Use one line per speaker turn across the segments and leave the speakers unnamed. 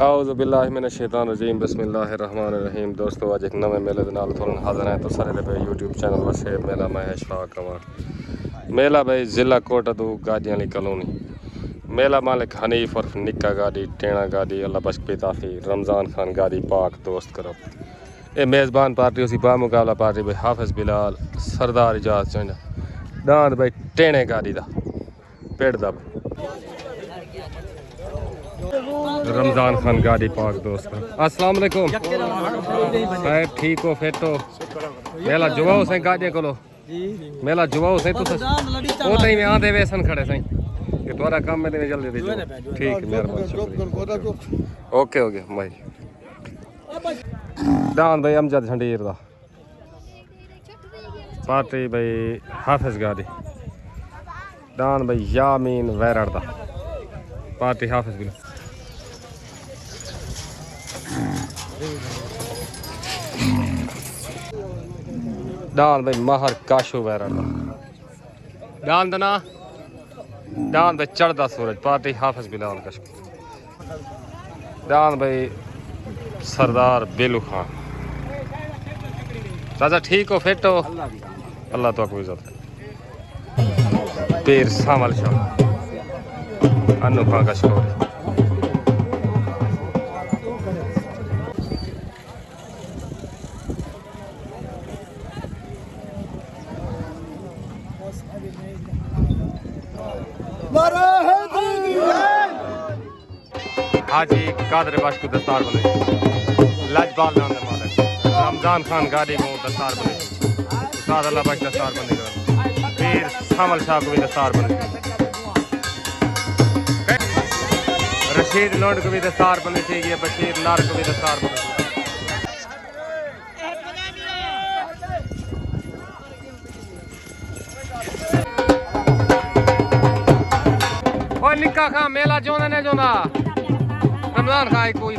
आउज़ु बिल्लाहि मिनश शैतानिर रजीम बिस्मिल्लाहिर रहमानिर रहीम। दोस्तों अज एक नवे मेले दे नाल तुहानू हाज़िर हैं। तो सारे दे यूट्यूब चैनल वसे मेला मैं इशफाक अवान। मेला भाई ज़िला कोटदू गाजियां वाली कॉलोनी। मेला मालिक हनीफ और निक्का गाड़ी टेणा गाड़ी अल्लाह बशपी ताफ़ी रमज़ान खान गाड़ी पाक दोस्त करो। ये मेज़बान पार्टी उसी बामुकाबला पार्टी भाई हाफिज़ बिलाल सरदार इजाज़ चंजा दांद भाई टेणे गाड़ी दा पेड़ दा रमज़ान खान गाड़ी पाक दोस्त अस्सलाम वालेकुम साहब ठीक हो फिट हो मेला जुवाओ सही गाड़ी कोलो मेला जुवाओ सही तुस ओ तई में आंदे वेसन खड़े सही कि तुम्हारा काम में देने जल्दी दीजिए ठीक मेहरबानी ओके ओके भाई दान भाई अमजद झंडीर दा पार्टी भाई हाफिज़ गाड़ी दान भाई यामीन वैरड़ दा पार्टी हाफिज़ बिलाल दान भाई महर काशो वैरा दान दना दान भाई चढ़दा सूरज पार्टी हाफिज़ बिलाल कशको दान भाई सरदार बेलू खान चाचा ठीक हो फिट हो अल्लाह तो इज्जत पीर सामल शाह अनु खान कशको हाजी कादर बाश को दस्तार बने लाजपाल नाम मालिक रमज़ान खान गाड़ी को दस्तार बने उस्ताद अल्लाह बाश दस्तार बने पीर सामल शाह को भी दस्तार बने रशीद लोड को भी दस्तार बने चाहिए बशीर नार को भी दस्तार बने और निक्का खां मेला जोंदा ने जोंदा रमज़ान खान कोई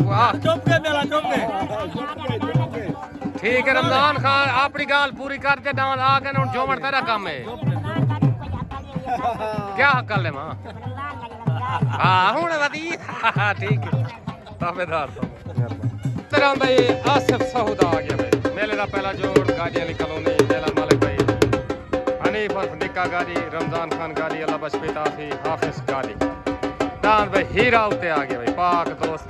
ठीक है रमज़ान खान अपनी गाल पूरी करते डांस आ गए ना जो तेरा काम है क्या हकल है मां हाँ हूं वधी ठीक है ताबेदार तेरा भाई आसिफ सऊदा आ गया भाई मेले का पहला जोड़ गाजियां वाली कॉलोनी मेला मालिक भाई हनीफ और निक्का गाड़ी रमज़ान खान गाड़ी अल्लाह बशपी ताफ़ी हाफिज़ गाड़ी दान भाई हीरा उते आ गया भाई पाक दोस्त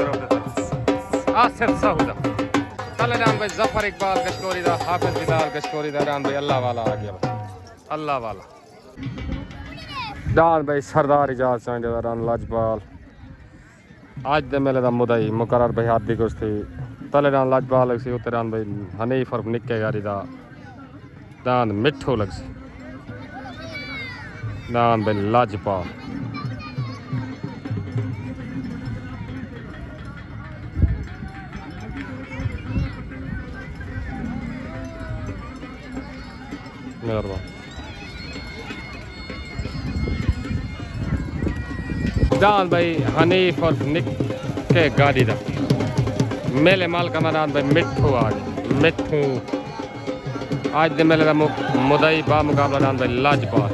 आसिफ सऊदा तले दान भाई जफर इकबाल कशकोरी दा हाफिज़ बिलाल कशकोरी दा दान भाई अल्लाह वाला आ गया भाई अल्लाह वाला दान भाई सरदार इजाज़ चांदे दा दान लाजपाल आज दे मेले दा मुदई मुकर्रर भाई हादी कुछ थी तले दान लाजपाल लग सी उते दान भाई हनीफ और निक्के गाड़ी दा दान मिठू लग सी दान भाई लाजपाल दान भाई हनीफ और निक्के गाड़ी दा मेले माल का दान भाई मिठू आज मिठू आज दे मेले का मुदई बा मुकाबला दान भाई लाजपाल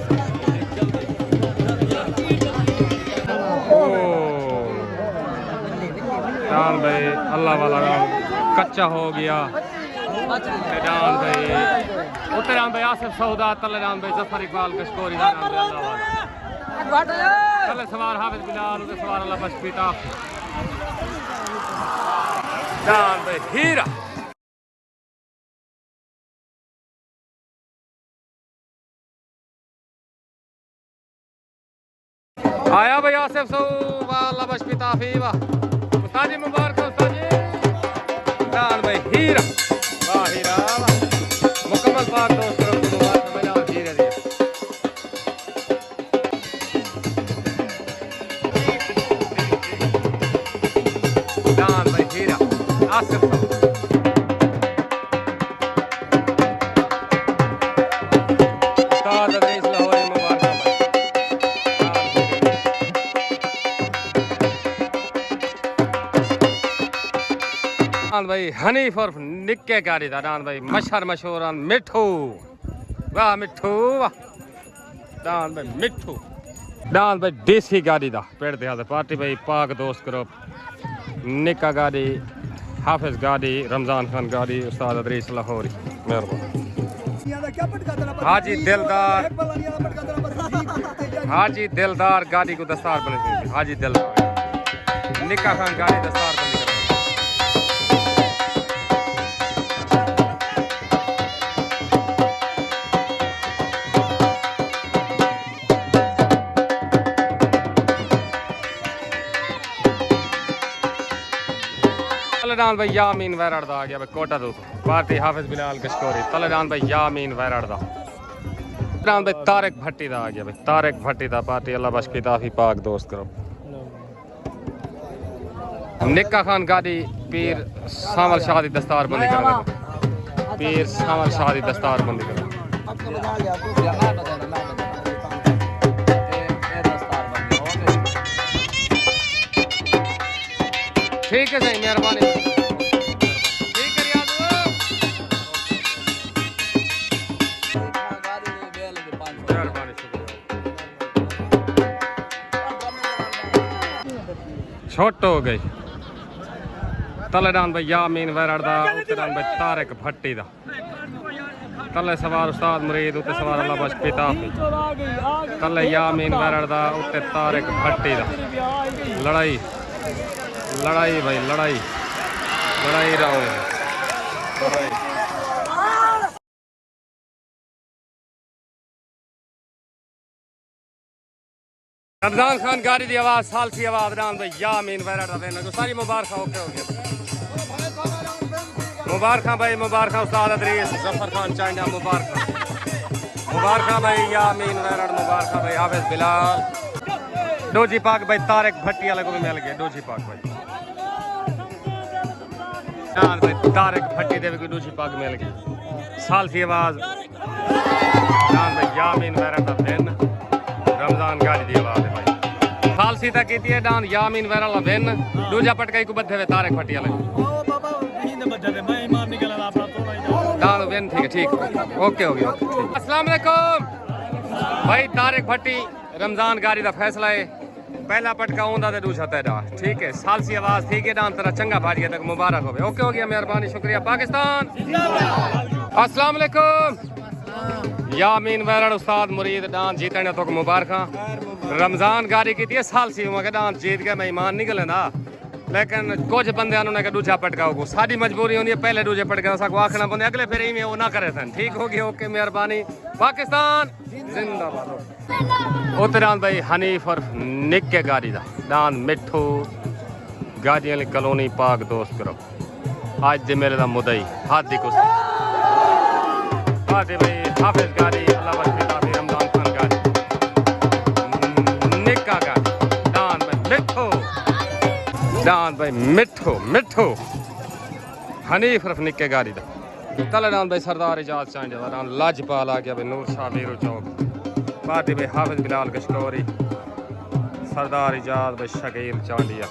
दान भाई अल्लाह वाला कच्चा हो गया दान भाई उत्तर भाई आसिफ सऊदा तले दान भाई जफर इकबाल कशकोरी दान भाई अल्लाह वाला तले सवार हाफिज़ बिलाल उते सवार अल्लाह बशपी ताफ़ी दान भाई हीरा आया भाई आसिफ सऊदा अल्लाह बशपी ताफ़ी वाह उस्ताद जी मुबारक उस्ताद जी दान भाई हीरा वाह हीरा मुकम्मल पाक दोस्त दान भाई हीरा आसिफ उस्ताद अदरीस लाहौरी मुबारक दान भाई हनीफ और निक्के गाड़ी दा दान भाई मशहूर मशहूर मिठू वाह मिठू वाह दान भाई मिठू दान भाई देसी गाड़ी दा पेड़ दे पार्टी भाई पाक दोस्त करो निक्का गाड़ी हाफिज गाड़ी रमजान खान गाड़ी उस्ताद अदरीस लाहौरी मेहरबान हाजी दिलदार गाड़ी को दस्तार बने हाजी दिलदार निक्का खान गाड़ी दस्तार बने तलेदान भाई यामीन वैराड़ दा आ गया भाई कोटा दो पार्टी हाफिज बिलाल कशकोरी तलेदान भाई यामीन वैराड़ दा तलेदान भाई तारिक भट्टी दा आ गया भाई तारिक भट्टी दा पार्टी अल्लाह बख्श की ताफी पाक दोस्त करो निक्का खान गाड़ी पीर सामल शाह दी दस्तार बंदी कर पीर सामल शाह दी दस्तार बंदी कर ठीक है सही मेहरबानी ठीक है रियाज मेहरबानी छोट हो गई तलेदान भाई यामीन वैराड़ दा उत्तरान भाई तारिक भट्टी दा तले सवार उस्ताद मुरीद उत्ते सवार अल्लाह बख्श पिता तले यामीन वैराड़ दा उत्ते तारिक भट्टी दा लड़ाई लड़ाई भाई लड़ाई लड़ाई रहो रमजान खान गाड़ी की आवाज साल की आवाज रान भाई यामीन वैराड़ दा तो सारी मुबारक ओके हो गया मुबारक भाई मुबारक उस्ताद अदरीस जफर खान चांडा मुबारक भाई यामीन वैराड़ मुबारक भाई हाफिज बिलाल डोजी पाक भाई तारिक भट्टी वाले को भी मिल गया डोजी पाक भाई भाई तारिक भट्टी देवी को डोजी पाक मिल गई साल की आवाज भाई यामीन वैराड़ दा दिन रमजान गाड़ी की आवाज है भाई फालसी तक की है डान यामीन वैराड़ दा दिन दूजा पटकाई को बद्धे हुए तारिक भट्टी वाले डान दिन ठीक है ठीक ओके हो गया अस्सलाम वालेकुम भाई तारिक भट्टी रमजान गाड़ी का फैसला है पहला पटका आंदा तो दूसरा तेरा ठीक है साल सी आवाज ठीक है डान तेरा चंगा भाड़िया तक मुबारक हो ओके हो गया मेहरबानी शुक्रिया पाकिस्तान अस्सलाम वालेकुम यामीन वैराड़ उस्ताद मुरीद डांस जीतने तो मुबारक रमजान गाड़ी की थी साल सी मगर डांस जीत गया मेहमान निकल ना लेकिन कुछ बंदे उन्होंने दूजा पटकाओ को सारी मजबूरी होती है पहले दूजे पटका सको आखना बंदे अगले फिर इवें वो ना करे सन ठीक हो गया ओके मेहरबानी पाकिस्तान जिंदाबाद उत्तरान भाई हनीफ और निक्के गाड़ी दा डांस मिठू गाड़ियां वाली कॉलोनी पाक दोस्त करो आज दे मेरे दा मुदई हाथ दी कुछ भाई हाफिज गाड़ी अल्लाह बख्श ताफी रमजान खान गाड़ी निक्का गाड़ी डान भाई मिठो मिठो हनीफ रफ निक्के गाड़ी दा तले डान भाई सरदार इजाज चांडे दा डान लाजपाल आ गया भाई नूर शाह वीरू चौक पार्टी भाई हाफिज बिलाल कशकोरी सरदार इजाज भाई शकील चांडिया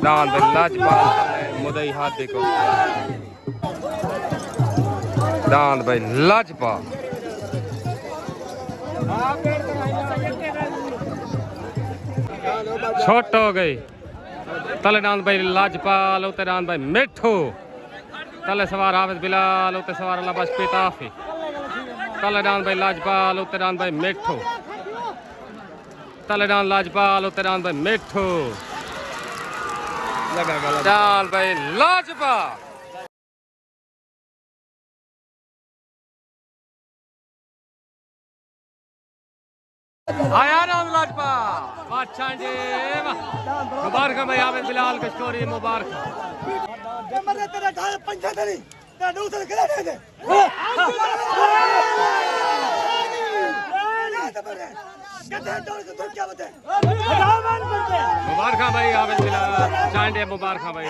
डान भाई लाजपाल मुदई हाथ देखो डांद भाई लाजपाल छोट हो गई तले डांद भाई लाजपाल उते डांद भाई मिठू तले सवार हाफिज बिलाल उते सवार अल्लाह बख्श पिताफी तले डांद भाई लाजपाल उते डांद भाई मिठू तले डांद लाजपाल उते डांद भाई मिठू डांद भाई लाजपाल आया नाम लाजपा बादशाह जी मुबारक भाई हाफिज बिलाल कशकोरी मुबारक मरे तेरे ढाल पंजा तेरी ते दूसरे खिला दे दे मुबारक भाई हाफिज बिलाल चांडे मुबारक भाई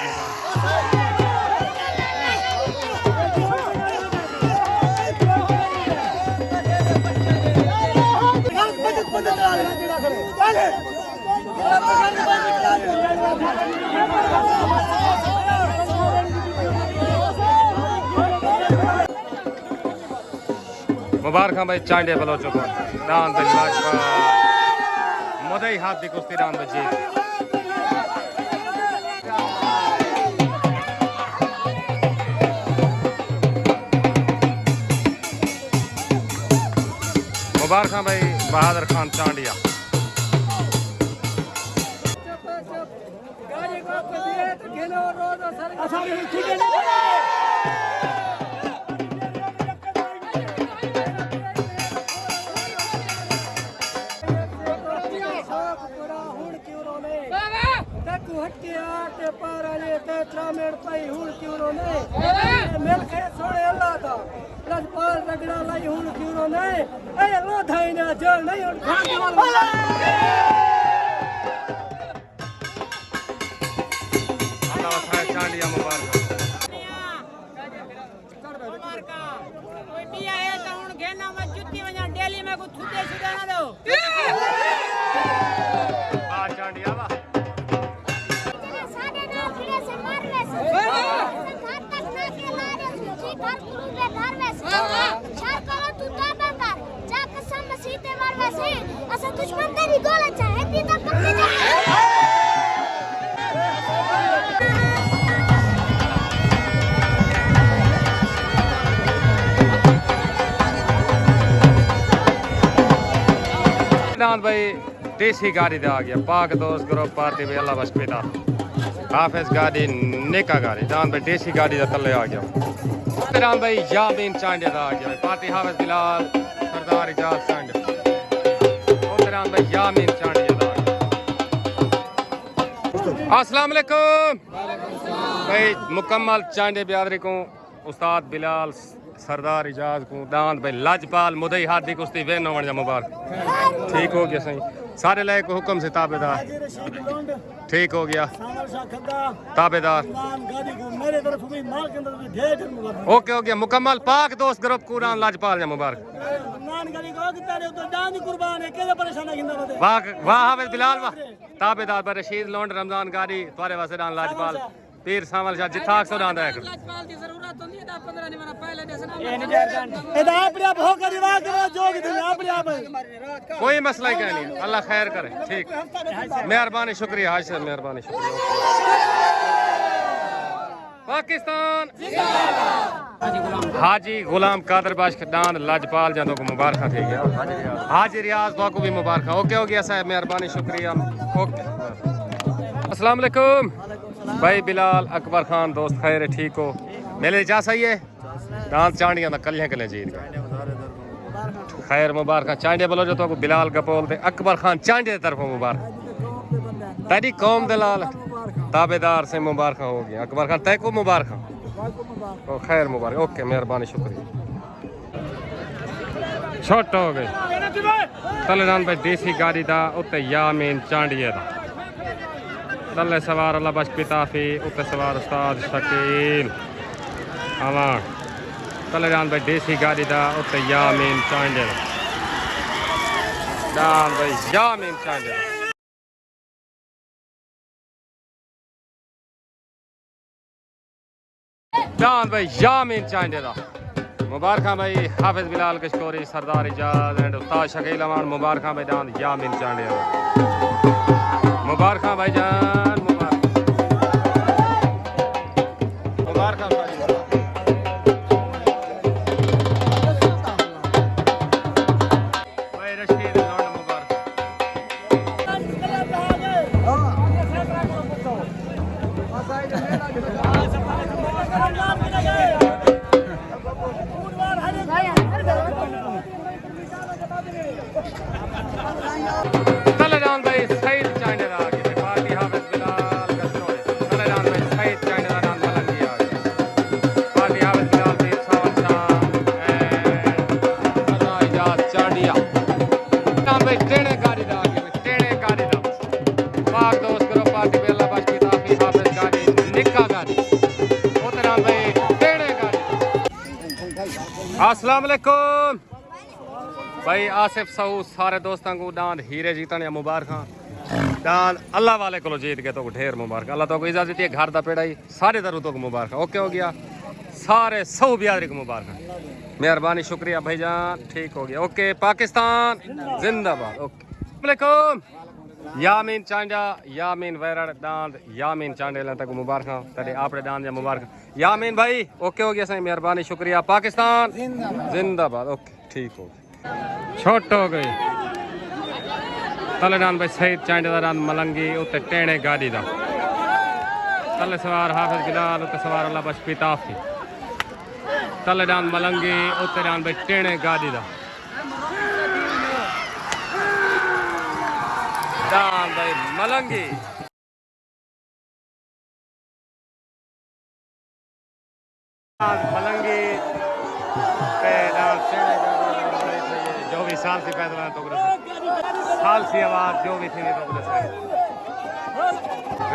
मुबारक भाई चांडे बलोचो को डांस लाजपा मुदई हाथ दी कुश्ती डांस बजी मुबारक भाई बहादुर खान चांडिया। चांडिया मुबारक भाई देसी गाड़ी दे आ गया पाक दोस्त ग्रुप पार्टी भाई अल्लाह बस पिता हाफिज गाड़ी नेका गाड़ी जान भाई देसी गाड़ी का तले आ गया राम भाई यामीन चांडिया दा आ गया पार्टी हाफिज बिलाल सरदार इजाज चांडिया राम भाई यामीन चांडिया दा आ गया। अस्सलाम वालेकुम भाई मुकम्मल चांडिया बिरादरी को उस्ताद बिलाल सरदार इजाज को दांत भाई लाजपाल मुदई हाथ दी कुश्ती वे नवण जा मुबारक ठीक हो गया सही सारे लाए को हुक्म से ताबेदार ठीक हो गया ताबेदार ओके हो गया मुकम्मल पाक दोस्त ग्रुप कुरान लाजपाल जा मुबारक वाह वाह हाफिज बिलाल वाह ताबेदार पर रशीद लोंड रमजान गाड़ी तुम्हारे वास्ते दान लाजपाल पीर सामल शाह जिथा सो दांदा है लाजपाल दी जरूरत होंदी है 15 नहीं मेरा पहले देसना एदा अपने आप हो कर वाह करो जोग दे अपने आप कोई मसला ही नहीं अल्लाह खैर करे ठीक मेहरबानी शुक्रिया हाज से मेहरबानी शुक्रिया पाकिस्तान जिंदाबाद हाजी गुलाम कादर बाश दान लाजपाल जानो को मुबारक ठीक है हाजी रियाज तो को भी मुबारक ओके हो गया साहब मेहरबानी शुक्रिया ओके अस्सलाम वालेकुम भाई बिलाल अकबर खान दोस्त खैर ठीक हो मेले जा सही है दांत चांडिया ना कलियां कलियां जीत गए खैर मुबारक चांडिया बोलो जो तो बिलाल गपोल ते अकबर खान चांडिया तरफ मुबारक तेरी कौम दलाल ताबेदार से मुबारक हो गया अकबर खान तय को मुबारक ओ खैर मुबारक ओके मेहरबानी शुक्रिया छोट हो गए तलेदान भाई देसी गाड़ी दा उत्ते यामीन चांडिया दा तले सवार अल्लाह बश पिताफी उत्ते सवार उस्ताद शकील अलान तलेदान भाई देसी गाड़ी दा उत्ते यामीन चांडिया दान भाई यामीन चांडिया दान भाई यामीन चांडिया दा मुबारक भाई हाफिज बिलाल कशकोरी सरदार इजाज एंड उस्ताद शकील अमान मुबारक भाई दान यामीन चांडिया मुबारक भाई जान मुबारक मुबारक भाई रशीद लौंड मुबारक तलेदान भाई सईद चांडिया दा आ गया पार्टी हाफिज बिलाल कशकोरी तलेदान भाई सईद चांडिया दा नाम मलंगी आ गया पार्टी हाफिज बिलाल पीर सावन शाह सरदार इजाज चांडिया नाम भाई टेणे गाड़ी दा आ गया टेणे गाड़ी दा पाक दोस्त करो पार्टी बेला बश पिताफी हाफिज गाड़ी निक्का गाड़ी उतराम भाई टेणे गाड़ी अस्सलाम वालेकुम भाई आसिफ साहू सारे दोस्तों को दान हीरे जीतने मुबारक दान अल्लाह वाले को जीत गए तो ढेर मुबारक अल्लाह तो इजाजत है घर का पेड़ा ही सारे दरू तो मुबारक ओके हो गया सारे सौ बिरादरी को मुबारक मेहरबानी शुक्रिया भाईजान ठीक हो गया ओके पाकिस्तान जिंदाबाद ओके वालेकुम यामीन चांडा यामीन वैरड़ दांद यामीन चांडे तक मुबारक तेरे आपने दांद या मुबारक यामीन भाई ओके हो गया सही मेहरबानी शुक्रिया पाकिस्तान जिंदाबाद ओके ठीक हो गया। छोट हो गई तले डान भाई सईद चांडे दा डान मलंगी उत्ते टेणे गाड़ी दा तले सवार हाफिज बिलाल उत्ते सवार अल्लाह बश पिताफी तले डान मलंगी उत्ते डान भाई टेणे गाड़ी दा डान भाई मलंगी मलंगी जो भी साल से पैदा तो साल सी आवाज जो भी थी तो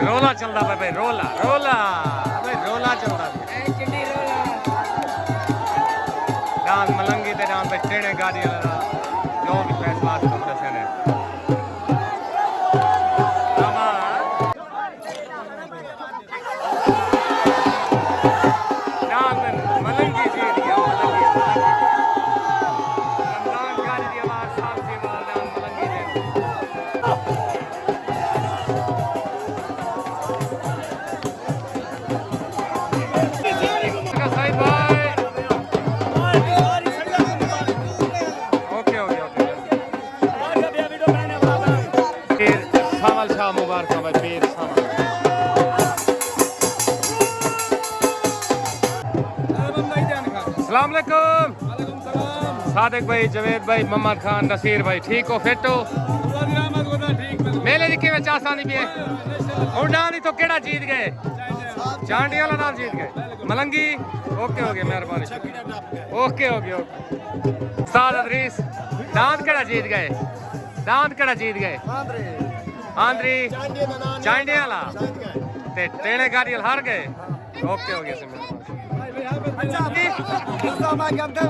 रोला चलता भाई रोला रोला भाई रोला चलता डांस मलंगी ते डांस पे टेणे गाड़ी वाला जो भी फैसला तो दसे ने मुबारक भाई पीर अस्सलाम वालेकुम सादिक भाई जवेद भाई मोहम्मद खान नसीर भाई ठीक हो फिट हो मेले दी किवें चासानी भी है उड़ानी तो केड़ा जीत गए चांडी वाला नाम जीत गए मलंगी ओके हो गया मेहरबानी ओके हो गया उस्ताद अदरीस दांत केड़ा जीत गए दांत केड़ा जीत गए आंद्री चांडे वाला ते टेणे गाड़ी हार गए ओके हो गया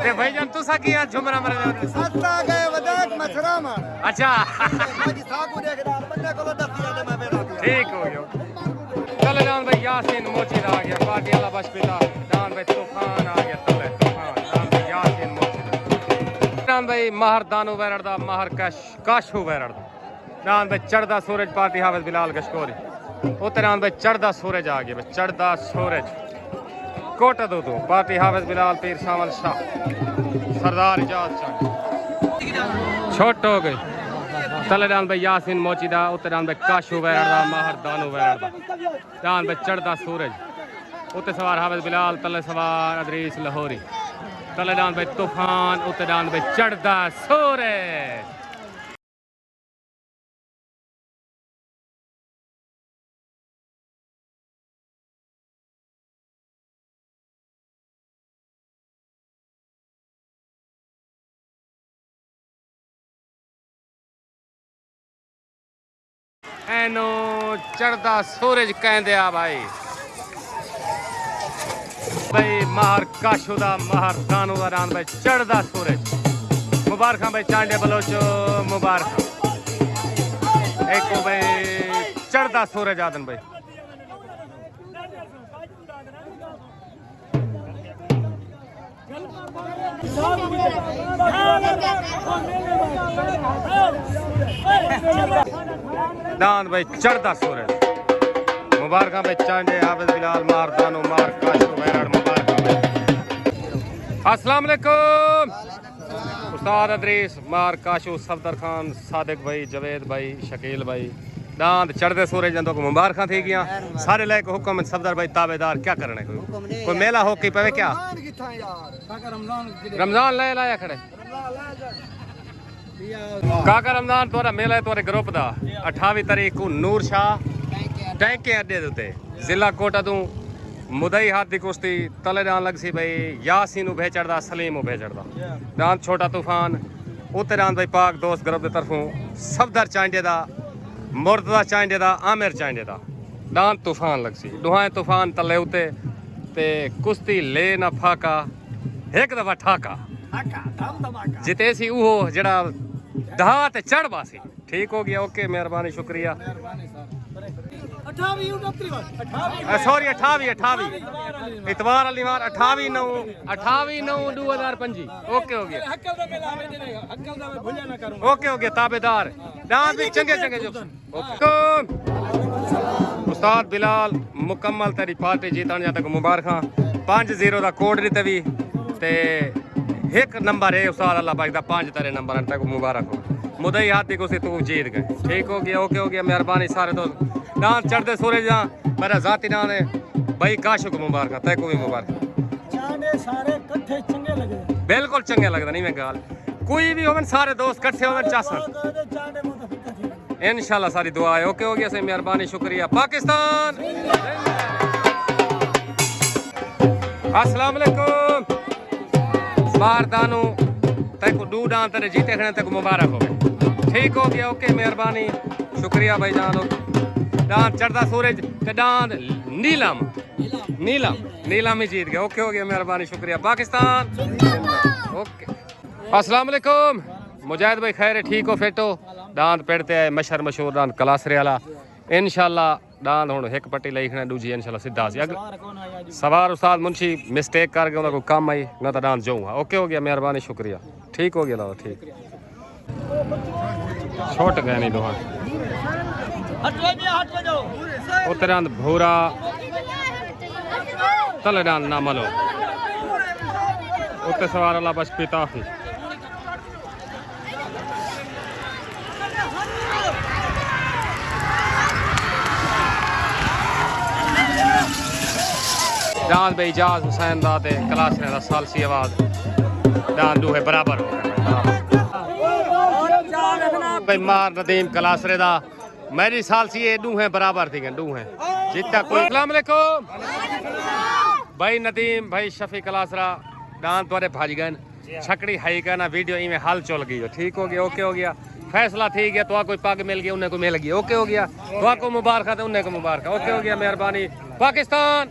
ते भाईजान तुसा किया झुमरा मरे
सत्ता गए वदाक मछरा मार
अच्छा
माजी साकू देखदार बन्ने कोलो दसिया ते मैं बेरा
ठीक हो गया चले डान भाई यासीन मोची आ गया पार्टी वाला बस पिता डान भाई तूफान आ गया तले तूफान डान भाई यासीन मोची डान भाई महर दानू वैरड़ दा महर काशू वैरड़ दा डान भाई चढ़दा सूरज पार्टी हाफिज बिलाल गशकोरी उते डान भाई चढ़दा सूरज आ गया चढ़दा सूरज कोटा दो पार्टी हाफिज बिलाल पीर सावल शाह सरदार इजाज शाह छोट हो गई तले डान भाई यासीन मोचीदा उते डान भाई काशू वैरड़ दा महर दानू वैरड़ दा डान भाई चढ़दा सूरज उते सवार हाफिज बिलाल तले सवार अदरीस लाहौरी तले डान भाई तूफान उते डान भाई चढ़दा सूरज एनो चढ़दा सूरज कहंदे आ भाई भाई महर काशू दा महर दानू दा डान भाई चढ़दा सूरज मुबारक भाई चांडे बलोचो मुबारक एक भाई चढ़दा सूरज आदन भाई डान भाई चढ़दा सूरज मुबारक भाई चांडे हाफिज बिलाल मार दानो मार काशू वैरड़ मुबारक भाई अस्सलाम वालेकुम उस्ताद अदरीस मार काशू सफदर खान सादिक भाई जवेद भाई शकील भाई दांत चढ़दे सूरज जंदो को मुबारक थी गया सारे लायक हुक्म सफदर भाई ताबेदार क्या करने कोई मेला हो की पवे क्या रमजान ले लाया खड़े काका रमजान तोरा मेला है तोरे ग्रुप दा 28 तारीख को नूर शाह टैंके अड्डे दे जिला कोटा तू मुदई हाथ दी कुश्ती तले डान लग सी भाई यासीन उभे चढ़दा सलीम उभे चढ़दा डांत छोटा तूफान उते डांत भाई पाक दोस्त ग्रुप दे तरफों सफदर चांडे दा मुर्तदा चांडे दा आमिर चांडे दा डांत तूफान लग सी दुहाए तूफान तले उते ते कुश्ती ले ना फाका एक दफा ठाका जिते सी उहो जड़ा दहा ते चढ़ बासी ठीक हो गया ओके मेहरबानी शुक्रिया सॉरी 28 इतवार अली मार 28/9/2025 ओके हो गया ओके हो गया ताबेदार डांस भी चंगे चंगे जो उस्ताद बिलाल मुकम्मल तेरी पार्टी जीतन जा तक मुबारक 5-0 का कोड दिते भी ते एक नंबर है उसार अल्लाह पाक दा 5 तारे नंबर तक मुबारक हो मुदई हाथी को से तू जीत गए ठीक हो गया ओके हो गया मेहरबानी सारे दोस्त डांस चढ़ते सूरज जा मेरा जाती नाम है भाई काशु को मुबारक तय को भी मुबारक
चांदे सारे इकट्ठे चंगे लगे
बिल्कुल चंगे लगदा नहीं मैं गाल कोई भी होवन सारे दोस्त इकट्ठे होवन चासन
चांदे मुतफिक थे
इंशाल्लाह सारी दुआ है ओके हो गया से मेहरबानी शुक्रिया पाकिस्तान अस्सलाम वालेकुम बारदानू तक डू डांस तेरे जीते खड़े तक मुबारक हो ठीक हो गया ओके मेहरबानी शुक्रिया भाई जानो डांस चढ़ता सूरज ते डांस नीलम नीलम नीलम ही जीत गया ओके हो गया मेहरबानी शुक्रिया पाकिस्तान ओके अस्सलाम वालेकुम मुजाहिद भाई खैर है ठीक हो फिट हो डांस पढ़ते है मशहूर मशहूर डांस कलासरे वाला इंशाल्लाह डांस हुण एक पट्टी लई खणे दूजी इंशाल्लाह सीधा सी अगर सवार उस्ताद मुंशी मिस्टेक कर गया उनका कोई काम आई ना तो डांस जाऊँ ओके हो गया मेहरबानी शुक्रिया ठीक हो गया लाओ ठीक छोट गए नहीं दोहा उतरे भूरा तले डांस ना मलो उत्ते सवार अल्लाह बस पिता थी डांस भाई इजाज हुसैन दाते क्लास ने सालसी आवाज डांस दूहे बराबर हो गया भाई मार नदीम क्लासरे दा मेरी सालसी ये दूहे बराबर थी दूहे जितना कोई अस्सलाम वालेकुम भाई नदीम भाई शफी क्लासरा डांस तोरे भाज गए छकड़ी हाई करना वीडियो इमें हाल चल गई हो ठीक हो गया ओके हो गया फैसला ठीक है तो कोई पग मिल गया उन्हें को मिल गई ओके हो गया तो को मुबारक है उन्हें को मुबारक ओके हो गया मेहरबानी पाकिस्तान